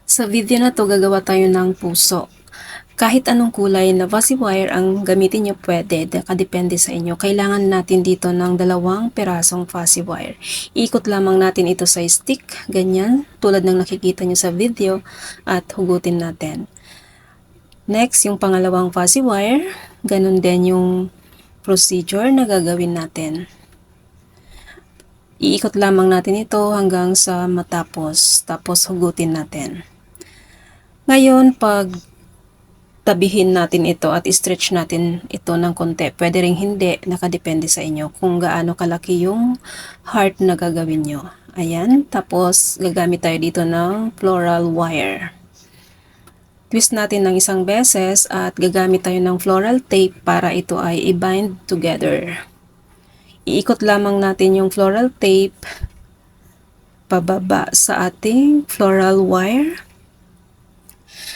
Sa video na to, gagawa tayo ng puso. Kahit anong kulay na fuzzy wire ang gamitin nyo pwede, nakadepende sa inyo. Kailangan natin dito ng 2 pirasong fuzzy wire. Iikot lamang natin ito sa stick, ganyan, tulad ng nakikita nyo sa video, at hugutin natin. Next, yung pangalawang fuzzy wire, ganun din yung procedure na gagawin natin. Iikot lamang natin ito hanggang sa matapos, tapos hugutin natin. Ngayon, pag tabihin natin ito at stretch natin ito ng konti, pwede ring hindi, nakadepende sa inyo kung gaano kalaki yung heart na gagawin nyo. Ayan, tapos gagamit tayo dito ng floral wire. Twist natin ng isang beses at gagamit tayo ng floral tape para ito ay i-bind together. Iikot lamang natin yung floral tape pababa sa ating floral wire.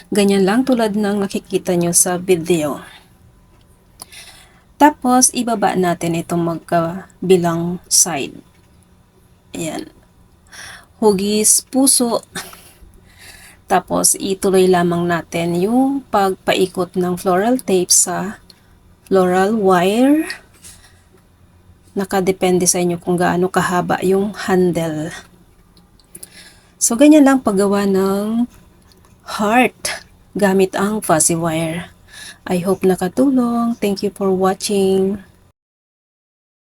Ganyan lang tulad ng nakikita nyo sa video. Tapos, ibaba natin itong magkabilang side. Ayan. Hugis, puso. Tapos, ituloy lamang natin yung pagpaikot ng floral tape sa floral wire. Nakadepende sa inyo kung gaano kahaba yung handle. So, ganyan lang paggawa ng heart gamit ang fuzzy wire. I hope nakatulong. Thank you for watching.